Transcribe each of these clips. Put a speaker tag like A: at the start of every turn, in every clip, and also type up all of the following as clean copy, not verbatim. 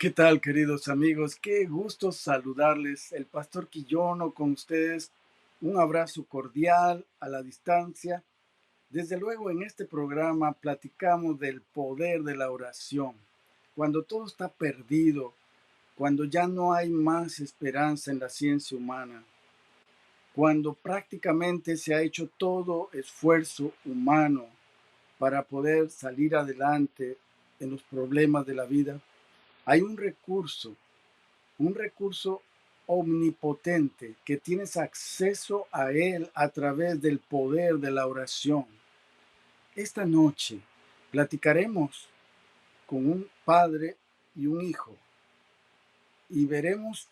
A: ¿Qué tal, queridos amigos? Qué gusto saludarles. El pastor Quillono con ustedes. Un abrazo cordial a la distancia. Desde luego, en este programa platicamos del poder de la oración. Cuando todo está perdido, cuando ya no hay más esperanza en la ciencia humana, cuando prácticamente se ha hecho todo esfuerzo humano para poder salir adelante en los problemas de la vida, hay un recurso omnipotente que tienes acceso a él a través del poder de la oración. Esta noche platicaremos con un padre y un hijo y veremos,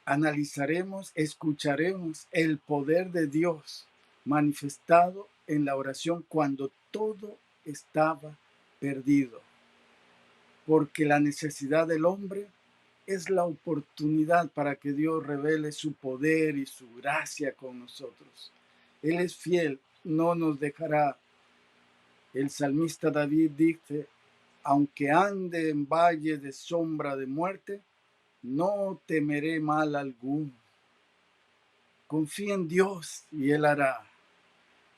A: analizaremos, escucharemos el poder de Dios manifestado en la oración cuando todo estaba perdido, porque la necesidad del hombre es la oportunidad para que Dios revele su poder y su gracia con nosotros. Él es fiel, no nos dejará. El salmista David dice, aunque ande en valle de sombra de muerte, no temeré mal alguno. Confía en Dios y Él hará.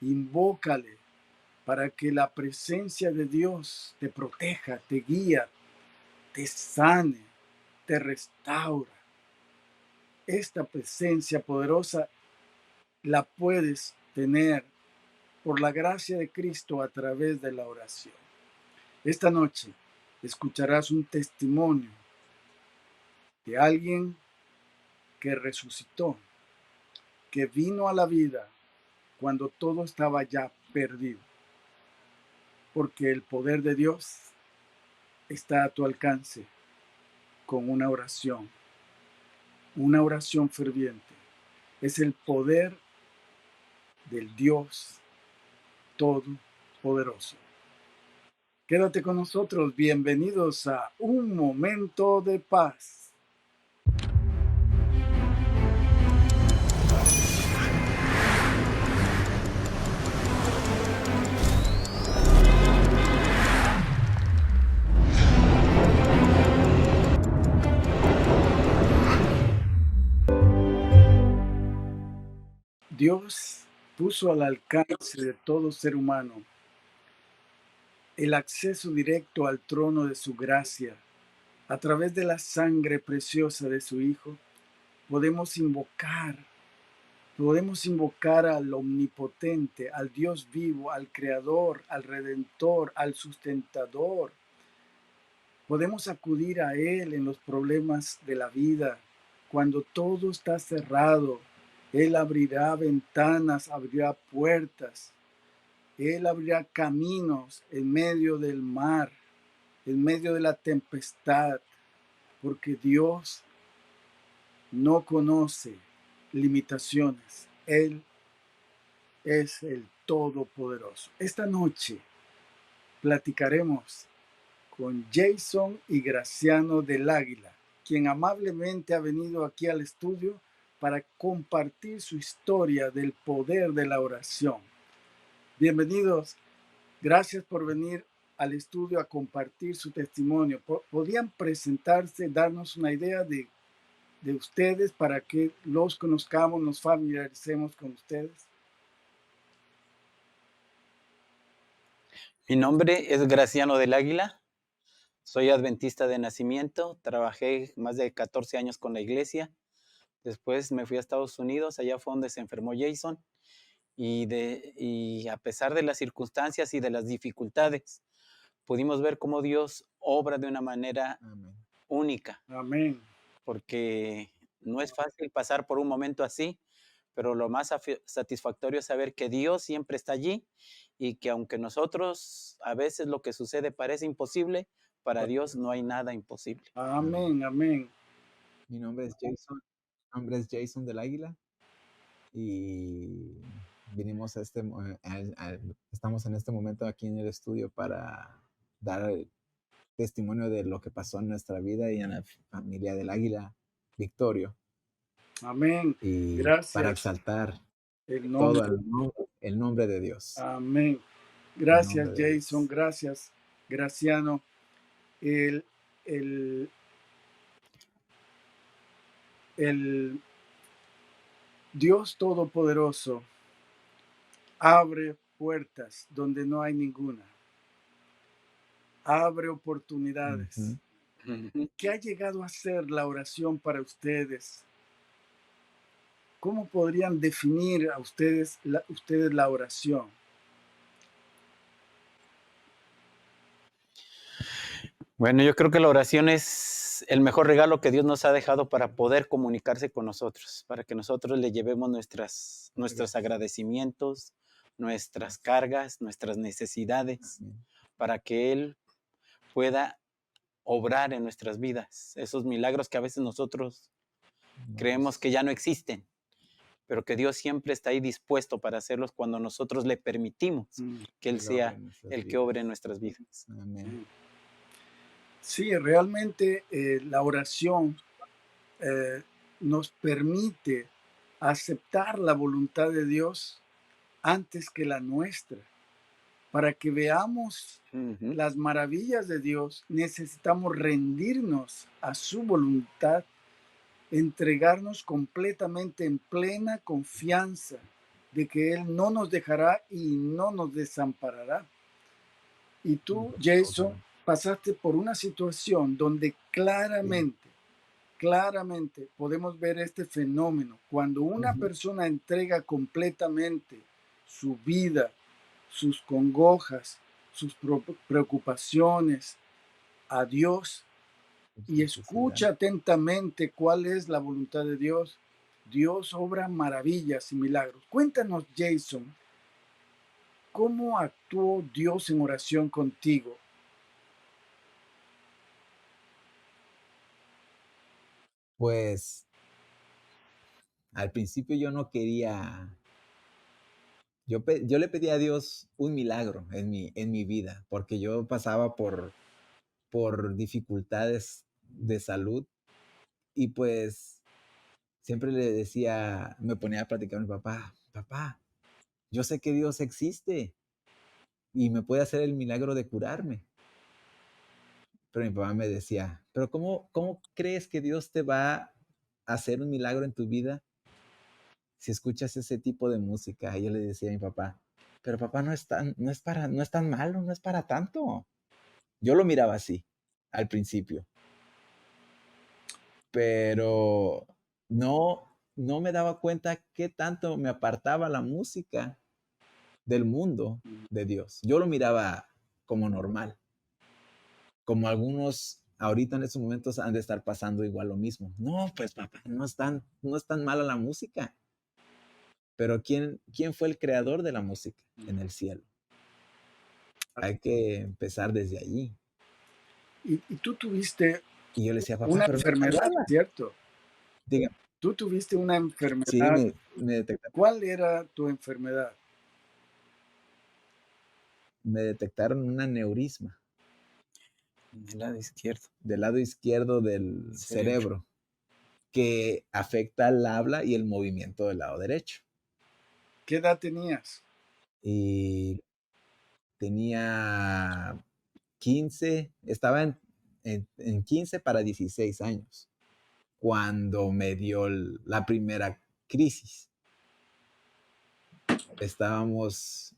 A: Invócale para que la presencia de Dios te proteja, te guía, te sane, te restaura. Esta presencia poderosa la puedes tener por la gracia de Cristo a través de la oración. Esta noche escucharás un testimonio de alguien que resucitó, que vino a la vida cuando todo estaba ya perdido, porque el poder de Dios está a tu alcance con una oración ferviente. Es el poder del Dios Todopoderoso. Quédate con nosotros, bienvenidos a Un Momento de Paz. Dios puso al alcance de todo ser humano el acceso directo al trono de su gracia. A través de la sangre preciosa de su Hijo, podemos invocar al omnipotente, al Dios vivo, al Creador, al Redentor, al Sustentador. Podemos acudir a Él en los problemas de la vida. Cuando todo está cerrado, Él abrirá ventanas, abrirá puertas. Él abrirá caminos en medio del mar, en medio de la tempestad, porque Dios no conoce limitaciones. Él es el Todopoderoso. Esta noche platicaremos con Jason y Graciano del Águila, quien amablemente ha venido aquí al estudio para compartir su historia del poder de la oración. Bienvenidos, gracias por venir al estudio a compartir su testimonio. ¿Podrían presentarse, darnos una idea de ustedes para que los conozcamos, nos familiaricemos con ustedes?
B: Mi nombre es Graciano del Águila, soy adventista de nacimiento, trabajé más de 14 años con la iglesia, después me fui a Estados Unidos, allá fue donde se enfermó Jason, y a pesar de las circunstancias y de las dificultades, pudimos ver cómo Dios obra de una manera
C: Amén.
B: única,
A: Amén.
B: porque no es fácil pasar por un momento así, pero lo más satisfactorio es saber que Dios siempre está allí y que aunque nosotros a veces lo que sucede parece imposible, para Dios no hay nada imposible.
C: Amén.
A: Amén, amén.
C: Mi nombre es Jason. Mi nombre es Jason del Águila y vinimos a estamos en este momento aquí en el estudio para dar el testimonio de lo que pasó en nuestra vida y en la familia del Águila Victorio
A: Amén.
C: y para
A: Gracias.
C: exaltar
A: El
C: todo
A: nombre.
C: el nombre de Dios.
A: Amén.
C: El
A: Gracias,
C: nombre de
A: Jason.
C: Dios.
A: Gracias, Graciano. el Dios Todopoderoso abre puertas donde no hay ninguna, abre oportunidades. ¿Qué ha llegado a ser la oración para ustedes? ¿Cómo podrían definir a ustedes la oración?
B: Bueno, yo creo que la oración es el mejor regalo que Dios nos ha dejado para poder comunicarse con nosotros, para que nosotros le llevemos nuestros agradecimientos, nuestras cargas, nuestras necesidades, para que Él pueda obrar en nuestras vidas. Esos milagros que a veces nosotros creemos que ya no existen, pero que Dios siempre está ahí dispuesto para hacerlos cuando nosotros le permitimos que Él sea el que obre en nuestras vidas.
C: Amén.
A: Sí, realmente la oración nos permite aceptar la voluntad de Dios antes que la nuestra. Para que veamos las maravillas de Dios, necesitamos rendirnos a su voluntad, entregarnos completamente en plena confianza de que Él no nos dejará y no nos desamparará. Y tú, Jason, pasaste por una situación donde claramente podemos ver este fenómeno. Cuando una persona entrega completamente su vida, sus congojas, sus preocupaciones a Dios y escucha atentamente cuál es la voluntad de Dios, Dios obra maravillas y milagros. Cuéntanos, Jason, ¿cómo actuó Dios en oración contigo?
C: Pues al principio yo no quería, yo le pedí a Dios un milagro en mi vida, porque yo pasaba por dificultades de salud y pues siempre le decía, me ponía a platicar a mi papá, papá, yo sé que Dios existe y me puede hacer el milagro de curarme. Pero mi papá me decía, pero ¿cómo crees que Dios te va a hacer un milagro en tu vida si escuchas ese tipo de música? Y yo le decía a mi papá, pero papá, no es tan malo, no es para tanto. Yo lo miraba así al principio, pero no me daba cuenta qué tanto me apartaba la música del mundo de Dios. Yo lo miraba como normal, como algunos ahorita en estos momentos han de estar pasando igual lo mismo. No, pues papá, no es tan mala la música. Pero ¿quién fue el creador de la música en el cielo? Hay que empezar desde allí.
A: Y tú tuviste
C: Y yo le decía, papá,
A: una
C: pero no es tan
A: enfermedad,
C: mala.
A: ¿cierto?
C: Dígame.
A: Tú tuviste una
C: Sí,
A: enfermedad.
C: me detectaron,
A: ¿Cuál era tu enfermedad?
C: un aneurisma
B: Del lado izquierdo.
C: del lado izquierdo del cerebro que afecta el habla y el movimiento del lado derecho.
A: ¿Qué edad tenías?
C: Y tenía 15, estaba en 15 para 16 años, cuando me dio la primera crisis. Estábamos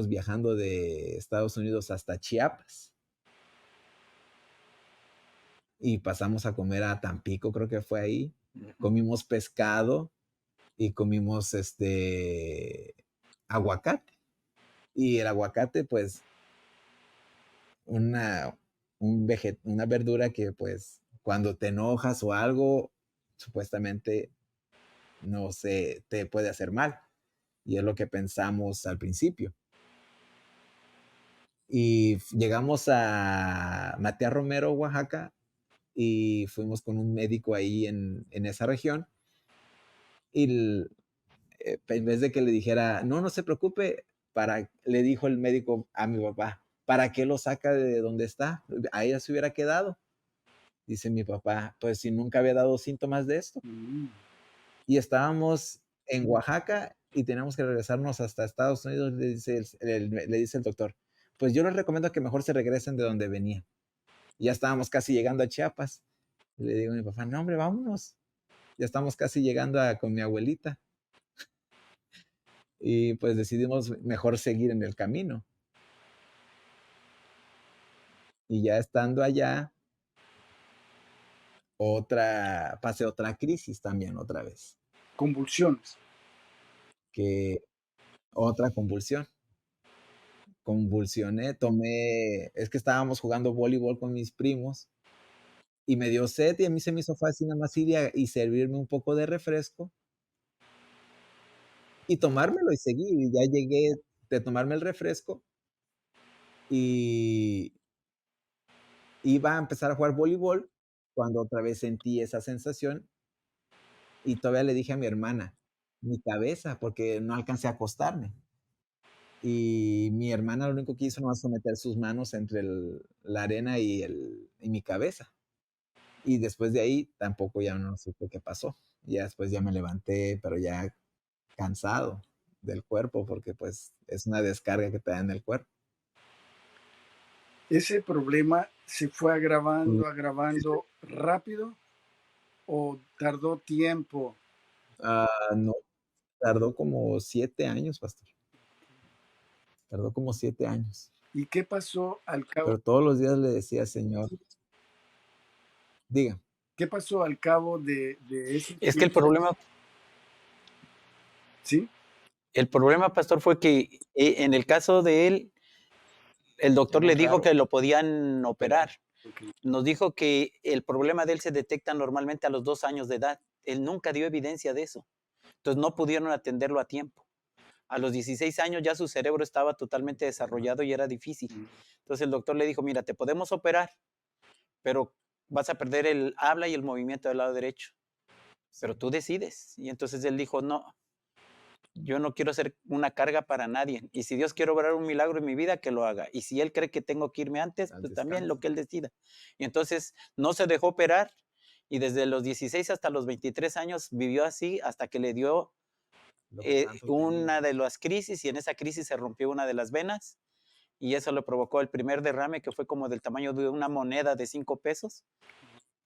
C: viajando de Estados Unidos hasta Chiapas y pasamos a comer a Tampico, creo que fue ahí. Comimos pescado y comimos aguacate. Y el aguacate, pues, una verdura que, pues, cuando te enojas o algo, supuestamente no sé, te puede hacer mal. Y es lo que pensamos al principio. Y llegamos a Matías Romero, Oaxaca, y fuimos con un médico ahí en esa región. Y en vez de que le dijera, no se preocupe, le dijo el médico a mi papá, ¿para qué lo saca de donde está? Ahí ya se hubiera quedado. Dice mi papá, pues si nunca había dado síntomas de esto. Y estábamos en Oaxaca y teníamos que regresarnos hasta Estados Unidos, le dice el doctor, pues yo les recomiendo que mejor se regresen de donde venían. Ya estábamos casi llegando a Chiapas. Y le digo a mi papá, no, hombre, vámonos. Ya estamos casi llegando con mi abuelita. Y pues decidimos mejor seguir en el camino. Y ya estando allá, pasé otra crisis también otra vez,
A: Convulsiones.
C: que otra convulsión. Convulsioné, es que estábamos jugando voleibol con mis primos y me dio sed y a mí se me hizo fácil nada más ir y servirme un poco de refresco y tomármelo y seguir. Y ya llegué de tomarme el refresco y iba a empezar a jugar voleibol cuando otra vez sentí esa sensación y todavía le dije a mi hermana, mi cabeza, porque no alcancé a acostarme. Y mi hermana lo único que hizo nomás fue meter sus manos entre la arena y mi cabeza. Y después de ahí tampoco ya no supe qué pasó. Ya después ya me levanté, pero ya cansado del cuerpo, porque pues es una descarga que te da en el cuerpo.
A: ¿Ese problema se fue
C: Mm,
A: agravando rápido o tardó tiempo?
C: no, tardó como 7 años, pastor. Tardó como 7 años.
A: ¿Y qué pasó al cabo?
C: Pero todos los días le decía, Señor, diga.
A: ¿Qué pasó al cabo de ese
B: Es que
A: tiempo? ¿Sí?
B: el problema, pastor, fue que en el caso de él, el doctor
C: Llama
B: le dijo
C: raro.
B: que lo podían operar.
A: Ok.
B: Nos dijo que el problema de él se detecta normalmente a los 2 años de edad. Él nunca dio evidencia de eso. Entonces no pudieron atenderlo a tiempo. A los 16 años ya su cerebro estaba totalmente desarrollado y era difícil. Entonces el doctor le dijo, mira, te podemos operar, pero vas a perder el habla y el movimiento del lado derecho. Pero tú decides. Y entonces él dijo, no, yo no quiero ser una carga para nadie. Y si Dios quiere obrar un milagro en mi vida, que lo haga. Y si Él cree que tengo que irme antes,
C: Al
B: pues también lo
C: descanso.
B: que Él decida. Y entonces no se dejó operar y desde los 16 hasta los 23 años vivió así hasta que le dio
C: Lo que tanto
B: una
C: queríamos.
B: de las crisis y en esa crisis se rompió una de las venas y eso le provocó el primer derrame que fue como del tamaño de una moneda de 5 pesos.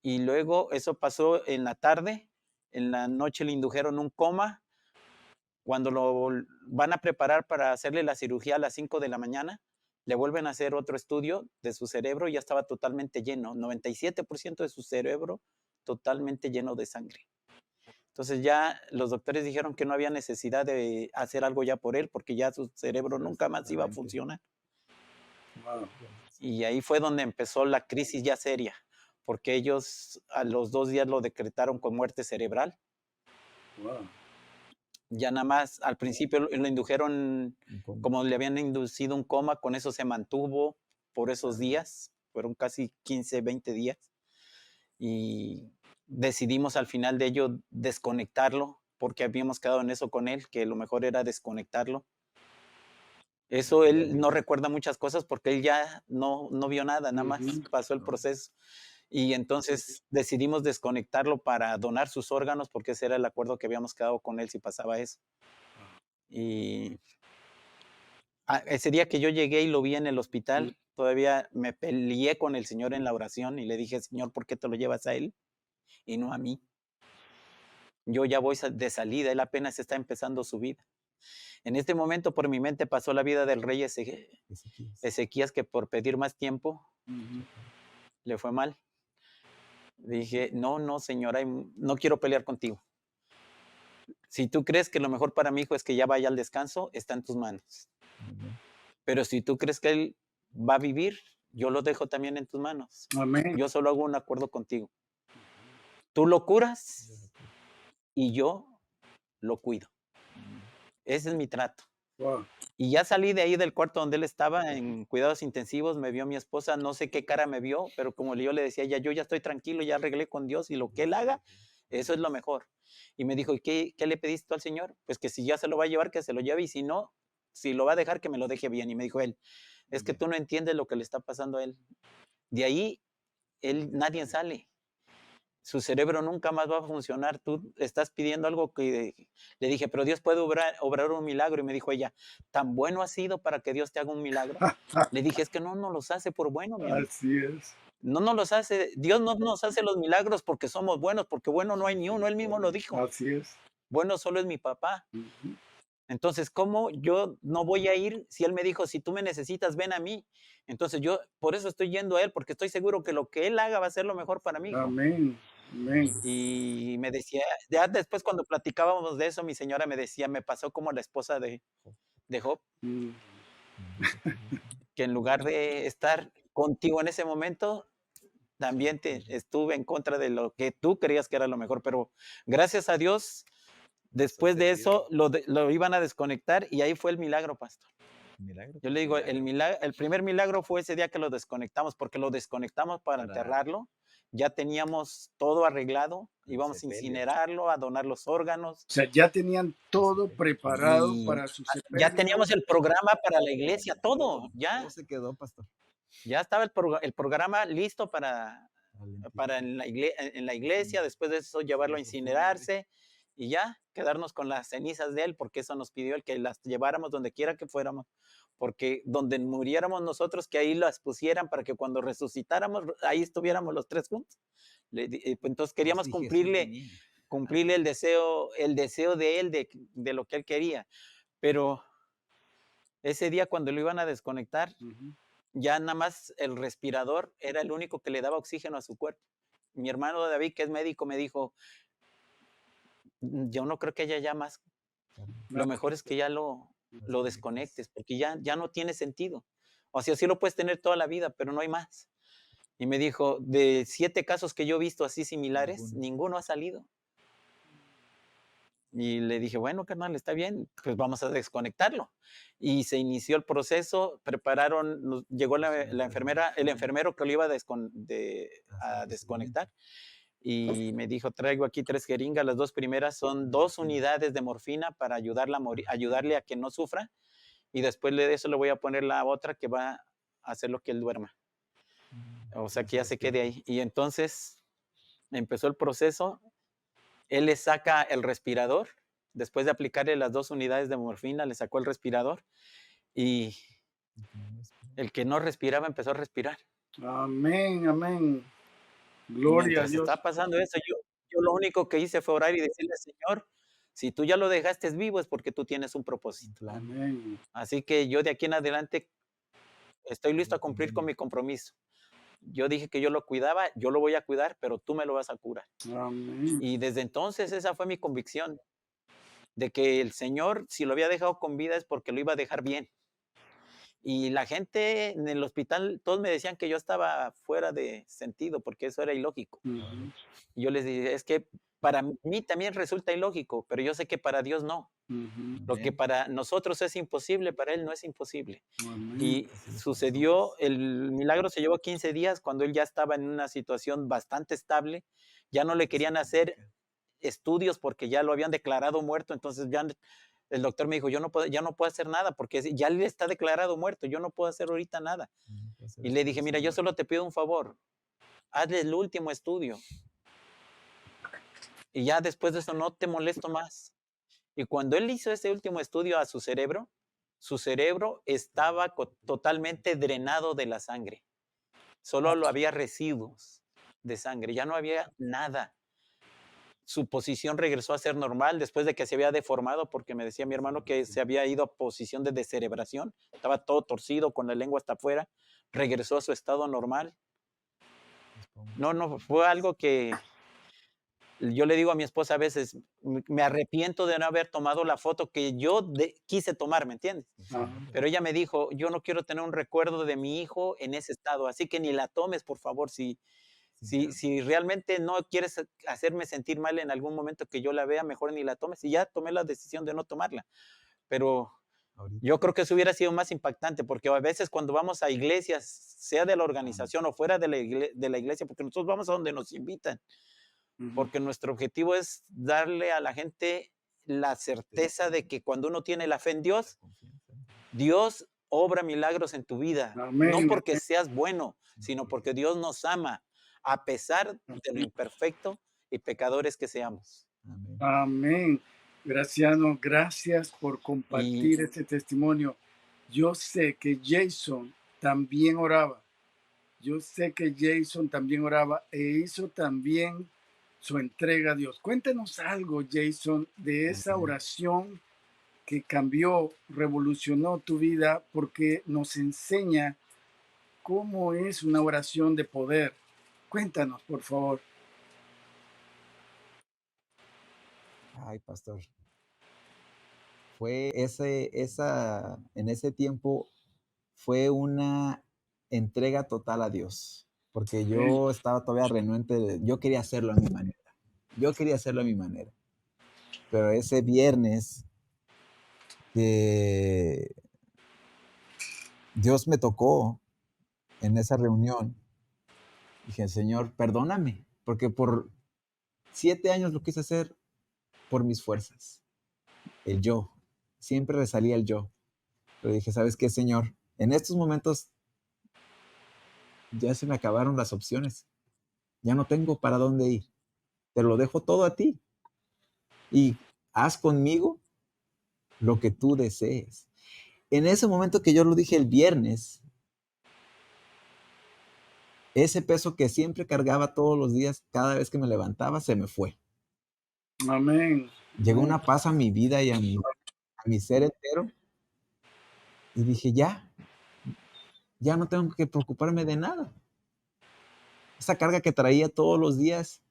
B: Y luego eso pasó en la tarde, en la noche le indujeron un coma. Cuando lo van a preparar para hacerle la cirugía a las 5 de la mañana, le vuelven a hacer otro estudio de su cerebro y ya estaba totalmente lleno, 97% de su cerebro totalmente lleno de sangre. Entonces ya los doctores dijeron que no había necesidad de hacer algo ya por él porque ya su cerebro nunca más iba a
C: Exactamente.
B: funcionar.
A: Wow.
B: Y ahí fue donde empezó la crisis ya seria, porque ellos a los 2 días lo decretaron con muerte cerebral.
A: Wow.
B: Ya nada más, al principio lo indujeron,
C: Un coma.
B: como le habían inducido un coma, con eso se mantuvo por esos días, fueron casi 15, 20 días, y decidimos al final de ello desconectarlo, porque habíamos quedado en eso con él, que lo mejor era desconectarlo. Eso él no recuerda muchas cosas porque él ya no vio nada, nada más
A: Ujú.
B: pasó el
C: No.
B: proceso. Y entonces decidimos desconectarlo para donar sus órganos, porque ese era el acuerdo que habíamos quedado con él si pasaba eso. Y ese día que yo llegué y lo vi en el hospital, todavía me peleé con el Señor en la oración y le dije, Señor, ¿por qué te lo llevas a él y no a mí? Yo ya voy de salida, él apenas está empezando su vida. En este momento por mi mente pasó la vida del rey
C: Ezequías.
B: Ezequías, que por pedir más tiempo
A: Ujú.
B: le fue mal. Dije, no, no, Señor, no quiero pelear contigo. Si tú crees que lo mejor para mi hijo es que ya vaya al descanso, está en tus manos.
C: Amén.
B: Pero si tú crees que él va a vivir, yo lo dejo también en tus manos.
A: Amén.
B: Yo solo hago un acuerdo contigo. Tú lo curas y yo lo cuido. Ese es mi trato.
A: Wow.
B: Y ya salí de ahí del cuarto donde él estaba en cuidados intensivos, me vio mi esposa, no sé qué cara me vio, pero como yo le decía, ya yo ya estoy tranquilo, ya arreglé con Dios y lo que él haga, eso es lo mejor. Y me dijo, ¿y qué le pediste tú al Señor? Pues que si ya se lo va a llevar, que se lo lleve y si no, si lo va a dejar, que me lo deje bien. Y me dijo él, es que
C: Bien.
B: tú no entiendes lo que le está pasando a él. De ahí, él, nadie sale. su cerebro nunca más va a funcionar. Tú estás pidiendo algo que le dije, pero Dios puede obrar un milagro. Y me dijo ella, ¿tan bueno ha sido para que Dios te haga un milagro? Le dije, es que no nos los hace por bueno, mi amor.
A: Así es.
B: No nos los hace, Dios no nos hace los milagros porque somos buenos, porque bueno no hay ni uno, Él mismo lo dijo.
A: Así es.
B: Bueno solo es mi papá.
A: Ujú.
B: Entonces, ¿cómo yo no voy a ir si Él me dijo, si tú me necesitas, ven a mí? Entonces yo por eso estoy yendo a Él, porque estoy seguro que lo que Él haga va a ser lo mejor para mí, hijo.
A: Amén. Amén.
B: Y me decía, ya después cuando platicábamos de eso, mi señora me decía, me pasó como la esposa de Job,
A: Mm.
B: que en lugar de estar contigo en ese momento, también estuve en contra de lo que tú creías que era lo mejor, pero gracias a Dios, después de eso lo iban a desconectar y ahí fue el milagro, pastor.
C: Milagro.
B: Yo le digo, el primer milagro fue ese día que lo desconectamos, porque lo desconectamos para enterrarlo. Ya teníamos todo arreglado, íbamos a incinerarlo, a donar los órganos.
A: O sea, ya tenían todo preparado
B: Y
A: para su
B: ya
A: sepelio.
B: teníamos el programa para la iglesia, todo, ya.
C: ¿Cómo se quedó, pastor?
B: Ya estaba el programa listo para
C: Para
B: en la iglesia, después de eso llevarlo a incinerarse y ya quedarnos con las cenizas de él, porque eso nos pidió el que las lleváramos donde quiera que fuéramos, porque donde muriéramos nosotros, que ahí las pusieran para que cuando resucitáramos, ahí estuviéramos los tres juntos. Pues, entonces queríamos cumplirle el deseo de él, de lo que él quería, pero ese día cuando lo iban a desconectar,
A: Ujú.
B: ya nada más el respirador era el único que le daba oxígeno a su cuerpo. Mi hermano David, que es médico, me dijo, yo no creo que haya ya más. Lo mejor es que ya lo desconectes, porque ya no tiene sentido. O sea, sí lo puedes tener toda la vida, pero no hay más. Y me dijo, de 7 casos que yo he visto así similares, ninguno ha salido. Y le dije, bueno, carnal, está bien, pues vamos a desconectarlo. Y se inició el proceso, llegó la enfermera, el enfermero que lo iba a desconectar. Y me dijo, traigo aquí 3 jeringas, las 2 primeras son 2 unidades de morfina para ayudarle a que no sufra. Y después de eso le voy a poner la otra que va a hacer lo que él duerma. O sea, que ya se quede ahí. Y entonces empezó el proceso. Él le saca el respirador, después de aplicarle las 2 unidades de morfina, le sacó el respirador y el que no respiraba empezó a respirar.
A: Amén, amén.
B: Y
A: Gloria a
B: mientras
A: Dios.
B: estaba pasando eso, yo lo único que hice fue orar y decirle, Señor, si tú ya lo dejaste vivo es porque tú tienes un propósito.
A: Amén.
B: Así que yo de aquí en adelante estoy listo a cumplir con mi compromiso. Yo dije que yo lo cuidaba, yo lo voy a cuidar, pero tú me lo vas a curar.
A: Amén.
B: Y desde entonces esa fue mi convicción, de que el Señor, si lo había dejado con vida, es porque lo iba a dejar bien. Y la gente en el hospital, todos me decían que yo estaba fuera de sentido, porque eso era ilógico.
A: Ujú.
B: Y yo les dije, es que para mí también resulta ilógico, pero yo sé que para Dios no.
A: Ujú.
B: Lo que para nosotros es imposible, para Él no es imposible.
A: Amén.
B: Y sucedió, el milagro se llevó 15 días cuando él ya estaba en una situación bastante estable, ya no le querían hacer estudios porque ya lo habían declarado muerto, entonces ya el doctor me dijo, ya no puedo hacer nada porque ya le está declarado muerto, yo no puedo hacer ahorita nada. Y le dije, mira, yo solo te pido un favor, hazle el último estudio y ya después de eso no te molesto más. Y cuando él hizo ese último estudio a su cerebro estaba totalmente drenado de la sangre. Solo había residuos de sangre, ya no había nada. Su posición regresó a ser normal después de que se había deformado, porque me decía mi hermano que se había ido a posición de descerebración, estaba todo torcido con la lengua hasta afuera, regresó a su estado normal. No, fue algo que yo le digo a mi esposa a veces, me arrepiento de no haber tomado la foto que yo quise tomar, ¿me entiendes? Pero ella me dijo, yo no quiero tener un recuerdo de mi hijo en ese estado, así que ni la tomes, por favor, si realmente no quieres hacerme sentir mal en algún momento que yo la vea, mejor ni la tomes. Y ya tomé la decisión de no tomarla. Pero yo creo que eso hubiera sido más impactante, porque a veces cuando vamos a iglesias, sea de la organización o fuera de la iglesia, porque nosotros vamos a donde nos invitan, porque nuestro objetivo es darle a la gente la certeza de que cuando uno tiene la fe en Dios, Dios obra milagros en tu vida.
A: Amén.
B: No porque seas bueno, sino porque Dios nos ama. a pesar de lo imperfecto y pecadores que seamos.
C: Amén.
A: Amén. Graciano, gracias por
B: Y
A: compartir este testimonio. Yo sé que Jason también oraba. Yo sé que Jason también oraba e hizo también su entrega a Dios. Cuéntanos algo, Jason, de esa
C: Amén.
A: oración que cambió, revolucionó tu vida, porque nos enseña cómo es una oración de poder. Cuéntanos, por favor.
C: Ay, pastor. Fue en ese tiempo fue una entrega total a Dios, porque
A: Amén.
C: yo estaba todavía renuente, yo quería hacerlo a mi manera. Yo quería hacerlo a mi manera. Pero ese viernes que Dios me tocó en esa reunión, dije, Señor, perdóname, porque por 7 años lo quise hacer por mis fuerzas, el yo. Siempre resalía el yo. Pero dije, ¿sabes qué, Señor? En estos momentos ya se me acabaron las opciones. Ya no tengo para dónde ir. Te lo dejo todo a ti. Y haz conmigo lo que tú desees. En ese momento que yo lo dije el viernes, ese peso que siempre cargaba todos los días, cada vez que me levantaba, se me fue.
A: Amén.
C: Llegó
A: Amén.
C: una paz a mi vida y a mi ser entero. Y dije, ya no tengo que preocuparme de nada. Esa carga que traía todos los días,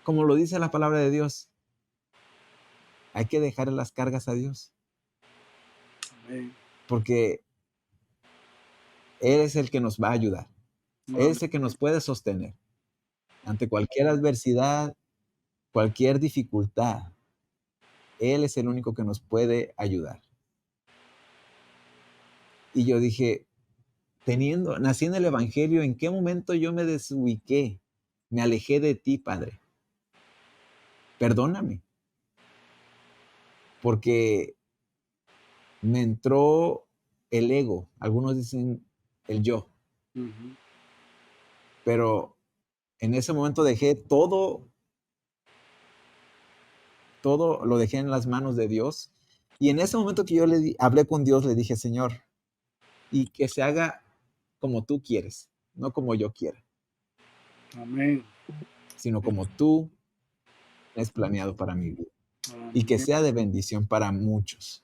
C: como lo dice la palabra de Dios, hay que dejar las cargas a Dios,
A: Amén.
C: porque Él es el que nos va a ayudar. Él
A: Amén.
C: es el que nos puede sostener ante cualquier adversidad, cualquier dificultad. Él es el único que nos puede ayudar. Y yo dije, nací en el Evangelio, ¿en qué momento yo me desubiqué? Me alejé de ti, Padre. Perdóname, porque me entró el ego, algunos dicen el yo,
A: Ujú.
C: pero en ese momento dejé todo lo dejé en las manos de Dios. Y en ese momento que yo hablé con Dios, le dije, Señor, y que se haga como tú quieres, no como yo quiera,
A: Amén.
C: sino como tú has planeado para mi vida. Y que
A: Amén.
C: sea de bendición para muchos.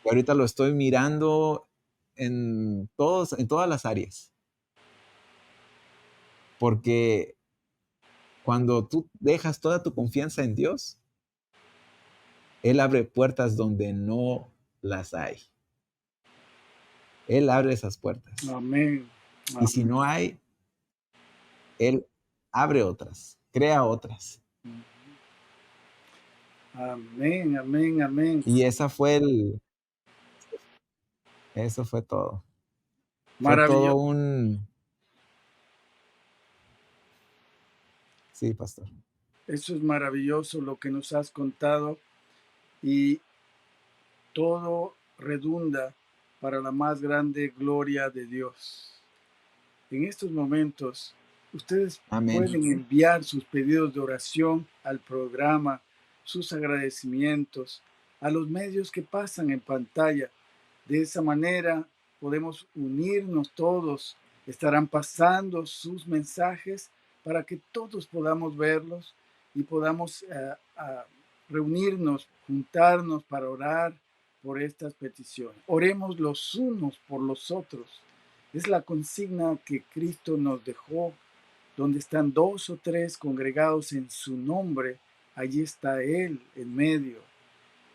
C: Y ahorita lo estoy mirando en todas las áreas, porque cuando tú dejas toda tu confianza en Dios, Él abre puertas donde no las hay. Él abre esas puertas.
A: Amén.
C: Y si
A: Amén.
C: no hay, Él abre otras, crea otras.
A: Amén. Amén. Amén.
C: Y eso fue todo. Fue todo
A: Maravilloso.
C: sí, pastor.
A: Eso es maravilloso lo que nos has contado y todo redunda para la más grande gloria de Dios. En estos momentos, ustedes
C: Amén.
A: pueden enviar sus pedidos de oración al programa, sus agradecimientos, a los medios que pasan en pantalla. De esa manera podemos unirnos todos. Estarán pasando sus mensajes para que todos podamos verlos y podamos reunirnos, juntarnos para orar por estas peticiones. Oremos los unos por los otros. Es la consigna que Cristo nos dejó. Donde están dos o tres congregados en su nombre, allí está Él en medio.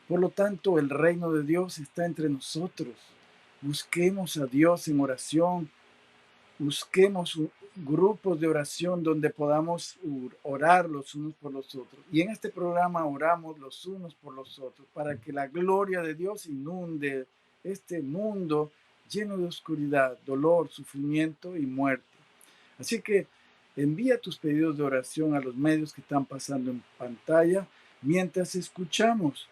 A: Por lo tanto, el reino de Dios está entre nosotros. Busquemos a Dios en oración. Busquemos grupos de oración donde podamos orar los unos por los otros. Y en este programa oramos los unos por los otros para que la gloria de Dios inunde este mundo lleno de oscuridad, dolor, sufrimiento y muerte. Así que envía tus pedidos de oración a los medios que están pasando en pantalla mientras escuchamos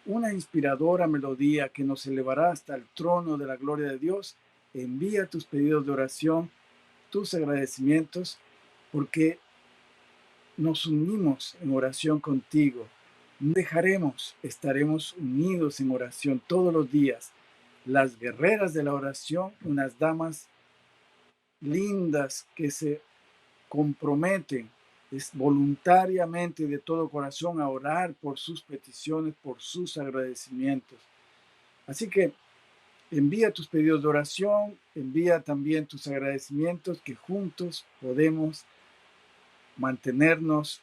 A: una inspiradora melodía que nos elevará hasta el trono de la gloria de Dios. Envía tus pedidos de oración tus agradecimientos porque nos unimos en oración contigo. No dejaremos, estaremos unidos en oración todos los días. Las guerreras de la oración, unas damas lindas que se comprometen voluntariamente de todo corazón a orar por sus peticiones, por sus agradecimientos. Así que envía tus pedidos de oración, envía también tus agradecimientos, que juntos podemos mantenernos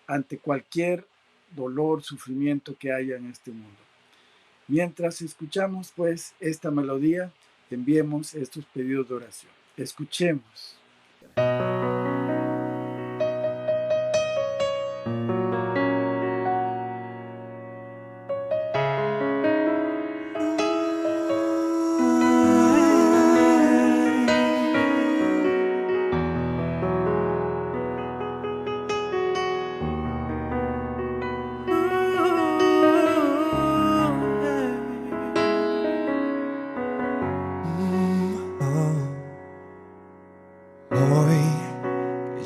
A: ante cualquier dolor, sufrimiento que haya en este mundo. Mientras escuchamos pues esta melodía, enviemos estos pedidos de oración. Escuchemos.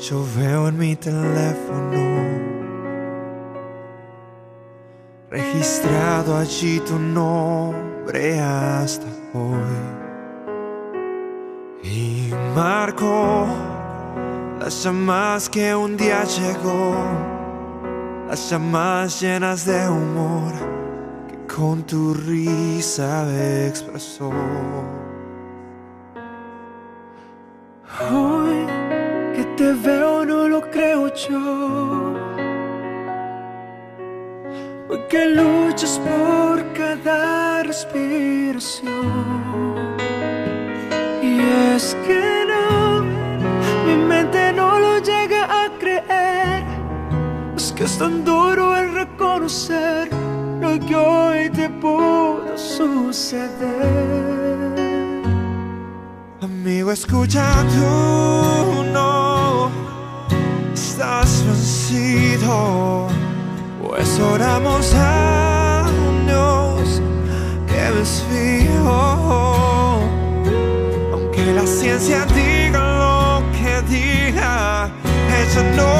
D: Yo veo en mi teléfono registrado allí tu nombre hasta hoy, y marco las llamas que un día llegó, las llamas llenas de humor que con tu risa expresó. Hoy que te veo no lo creo yo, porque luchas por cada respiración. Y es que no, mi mente no lo llega a creer. Es que es tan duro el reconocer lo que hoy te pudo suceder. Amigo, escucha, tú no estás vencido, pues oramos a un Dios que ves vivo. Aunque la ciencia diga lo que diga, ella no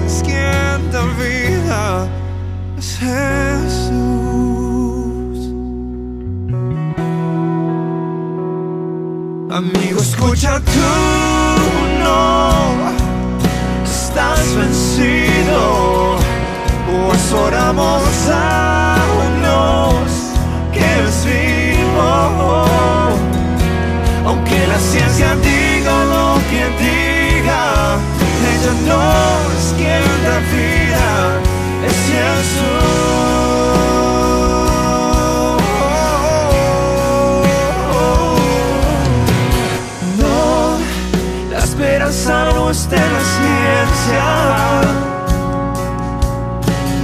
D: es quien da vida, es Jesús. Amigo, escucha, tú no estás vencido, pues oramos a un Dios que es vivo. Aunque la ciencia diga lo que diga, ella no es quien da vida, es Jesús. No, la esperanza no está en la ciencia.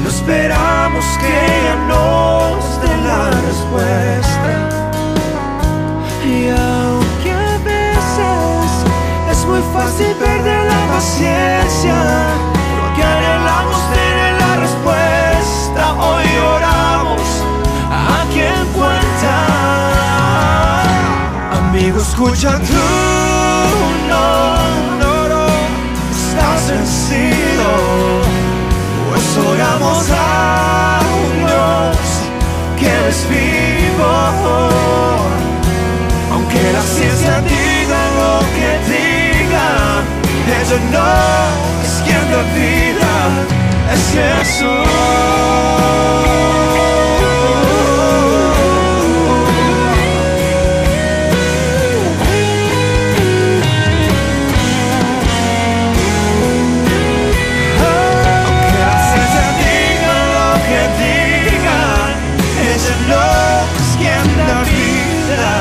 D: No esperamos que ella nos dé la respuesta. Y aunque a veces es muy fácil perder la paciencia, porque anhelamos tener la respuesta, hoy oramos a quien cuenta. Amigo, escucha, tú no estás vencido, pues oramos a un Dios que es vivo. Aunque la ciencia diga lo que diga, ella no es quien da vida, es Jesús. Aunque la ciencia diga lo que diga, ella no es quien da vida,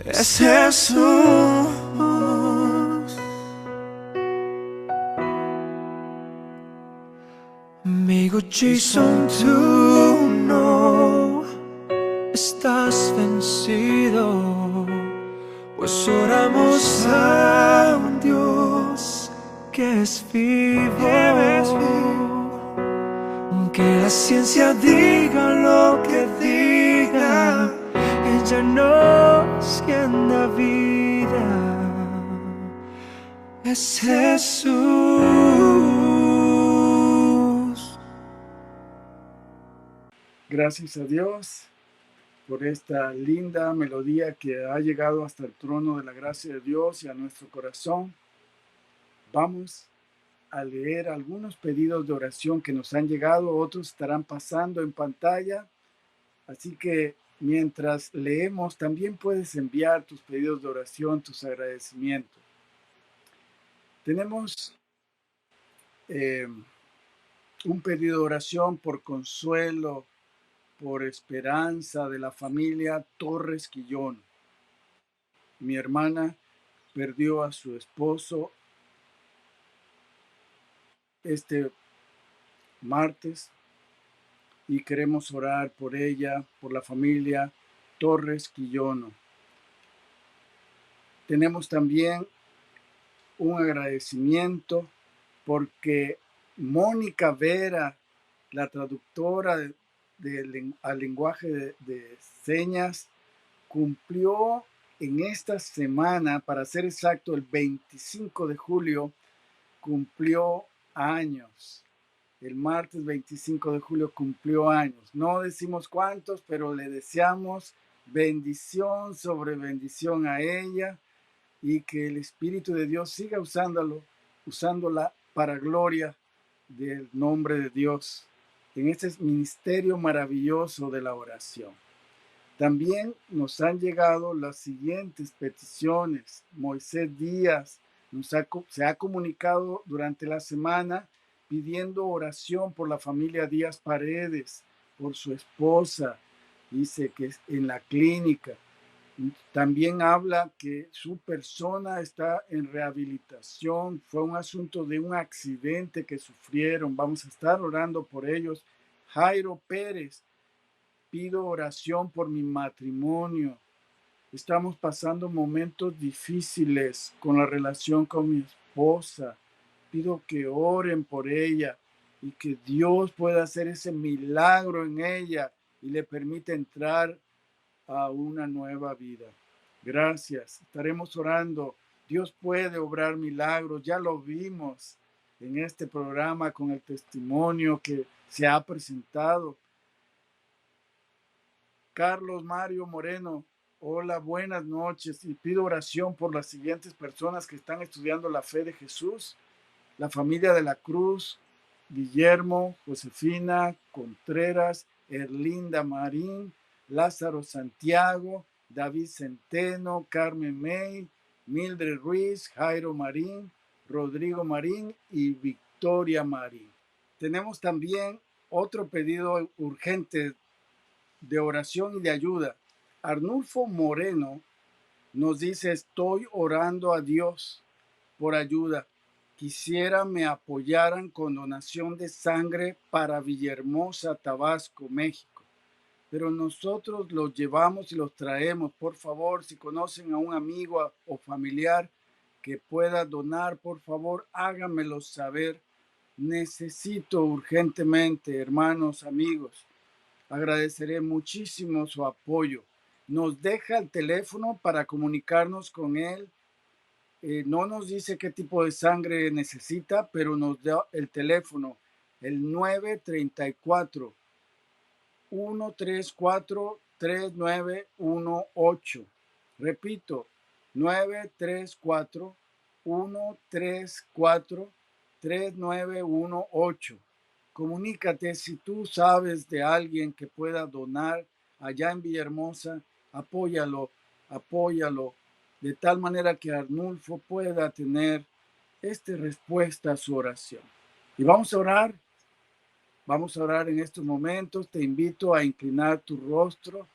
D: es Jesús. Amigo Jason, tú no estás vencido, pues oramos a un Dios que es vivo. Aunque la ciencia diga lo que diga, eternos quien da vida es Jesús.
A: Gracias a Dios por esta linda melodía que ha llegado hasta el trono de la gracia de Dios y a nuestro corazón. Vamos a leer algunos pedidos de oración que nos han llegado, otros estarán pasando en pantalla, así que mientras leemos también puedes enviar tus pedidos de oración, tus agradecimientos. Tenemos un pedido de oración por consuelo, por esperanza de la familia Torres Quillón. Mi hermana perdió a su esposo este martes y queremos orar por ella, por la familia Torres Quillón. Tenemos también un agradecimiento porque Mónica Vera, la traductora al lenguaje de señas, cumplió en esta semana, para ser exacto, el 25 de julio, cumplió años. El martes 25 de julio cumplió años. No decimos cuántos, pero le deseamos bendición sobre bendición a ella y que el Espíritu de Dios siga usándola para gloria del nombre de Dios en este ministerio maravilloso de la oración. También nos han llegado las siguientes peticiones. Moisés Díaz se ha comunicado durante la semana pidiendo oración por la familia Díaz Paredes, por su esposa, dice que es en la clínica. También habla que su persona está en rehabilitación, fue un asunto de un accidente que sufrieron, vamos a estar orando por ellos. Jairo Pérez, pido oración por mi matrimonio. Estamos pasando momentos difíciles con la relación con mi esposa. Pido que oren por ella y que Dios pueda hacer ese milagro en ella y le permita entrar a una nueva vida. Gracias. Estaremos orando. Dios puede obrar milagros. Ya lo vimos en este programa con el testimonio que se ha presentado. Carlos Mario Moreno, hola, buenas noches y pido oración por las siguientes personas que están estudiando la fe de Jesús. La familia de la Cruz, Guillermo, Josefina Contreras, Erlinda Marín, Lázaro Santiago, David Centeno, Carmen May, Mildred Ruiz, Jairo Marín, Rodrigo Marín y Victoria Marín. Tenemos también otro pedido urgente de oración y de ayuda. Arnulfo Moreno nos dice: estoy orando a Dios por ayuda. Quisiera me apoyaran con donación de sangre para Villahermosa, Tabasco, México. Pero nosotros los llevamos y los traemos. Por favor, si conocen a un amigo o familiar que pueda donar, por favor, háganmelo saber. Necesito urgentemente, hermanos, amigos. Agradeceré muchísimo su apoyo. Nos deja el teléfono para comunicarnos con él. No nos dice qué tipo de sangre necesita, pero nos da el teléfono, el 934-134-3918. Repito, 934-134-3918. Comunícate si tú sabes de alguien que pueda donar allá en Villahermosa, apóyalo, de tal manera que Arnulfo pueda tener esta respuesta a su oración. Y vamos a orar en estos momentos. Te invito a inclinar tu rostro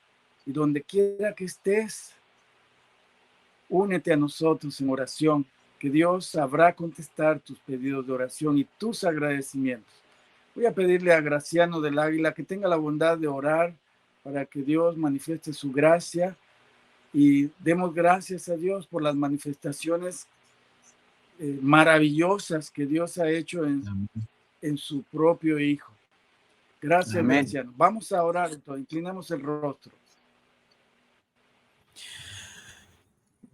A: y donde quiera que estés, únete a nosotros en oración, que Dios sabrá contestar tus pedidos de oración y tus agradecimientos. Voy a pedirle a Graciano del Águila que tenga la bondad de orar para que Dios manifieste su gracia y demos gracias a Dios por las manifestaciones maravillosas que Dios ha hecho en su propio Hijo. Gracias,
B: Amén.
A: Graciano. Vamos a orar entonces, inclinemos el rostro.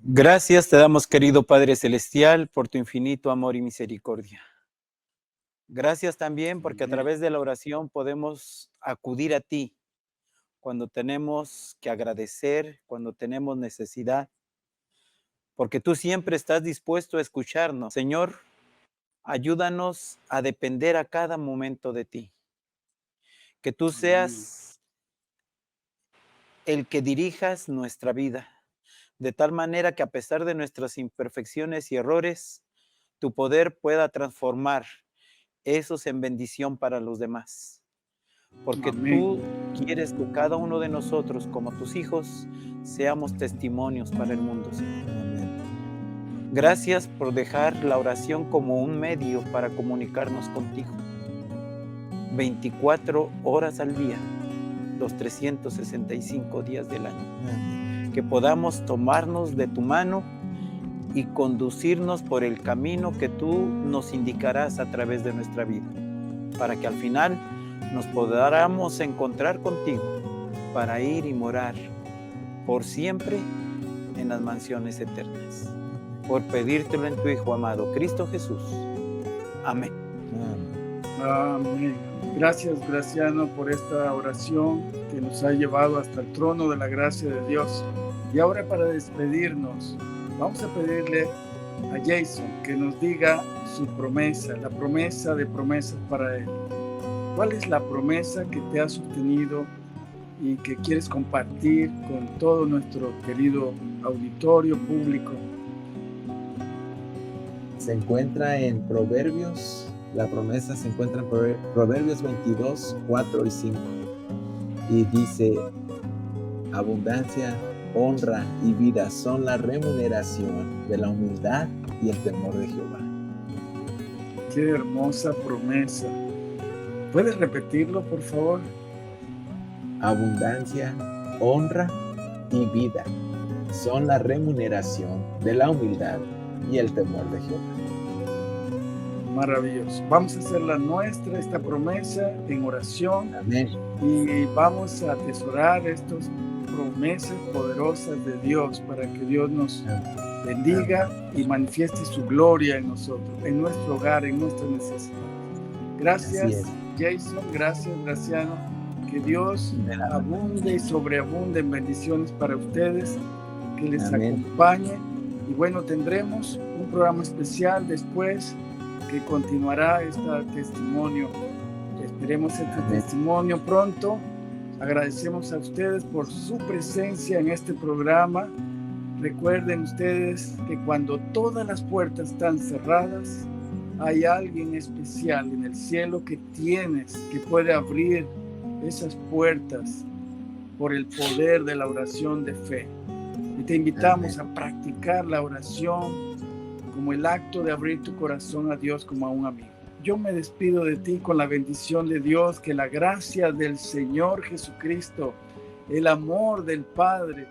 B: Gracias te damos, querido Padre Celestial, por tu infinito amor y misericordia. Gracias también porque a
A: Amén.
B: través de la oración podemos acudir a ti cuando tenemos que agradecer, cuando tenemos necesidad, porque tú siempre estás dispuesto a escucharnos. Señor, ayúdanos a depender a cada momento de ti. Que tú
A: Amén.
B: seas el que dirijas nuestra vida, de tal manera que a pesar de nuestras imperfecciones y errores, tu poder pueda transformar esos en bendición para los demás. Porque
A: Amén.
B: tú quieres que cada uno de nosotros, como tus hijos, seamos testimonios para el mundo, Señor.
C: Amén.
B: Gracias por dejar la oración como un medio para comunicarnos contigo. 24 horas al día, los 365 días del año.
C: Amén.
B: Que podamos tomarnos de tu mano y conducirnos por el camino que tú nos indicarás a través de nuestra vida, para que al final nos podamos encontrar contigo para ir y morar por siempre en las mansiones eternas. Por pedírtelo en tu Hijo amado, Cristo Jesús. Amén.
C: Amén.
A: Amén. Gracias, Graciano, por esta oración que nos ha llevado hasta el trono de la gracia de Dios. Y ahora, para despedirnos, vamos a pedirle a Jason que nos diga su promesa, la promesa de promesas para él. ¿Cuál es la promesa que te ha sostenido y que quieres compartir con todo nuestro querido auditorio público?
C: Se encuentra en Proverbios, la promesa se encuentra en Proverbios 22, 4 y 5. Y dice: abundancia, honra y vida son la remuneración de la humildad y el temor de Jehová.
A: Qué hermosa promesa. ¿Puedes repetirlo, por favor?
C: Abundancia, honra y vida son la remuneración de la humildad y el temor de Jehová.
A: Maravilloso. Vamos a hacerla nuestra, esta promesa, en oración.
C: Amén.
A: Y vamos a atesorar estas promesas poderosas de Dios para que Dios nos bendiga y manifieste su gloria en nosotros, en nuestro hogar, en nuestras necesidades. Gracias, Jason. Gracias, Graciano. Que Dios abunde y sobreabunde en bendiciones para ustedes, que les acompañe. Y bueno, tendremos un programa especial después que continuará este testimonio. Esperemos este testimonio pronto. Agradecemos a ustedes por su presencia en este programa. Recuerden ustedes que cuando todas las puertas están cerradas, hay alguien especial en el cielo que puede abrir esas puertas por el poder de la oración de fe. Y te invitamos a practicar la oración como el acto de abrir tu corazón a Dios como a un amigo. Yo me despido de ti con la bendición de Dios, que la gracia del Señor Jesucristo, el amor del Padre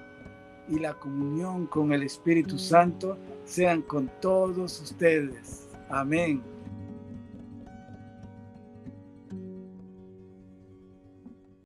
A: y la comunión con el Espíritu Santo sean con todos ustedes. Amén.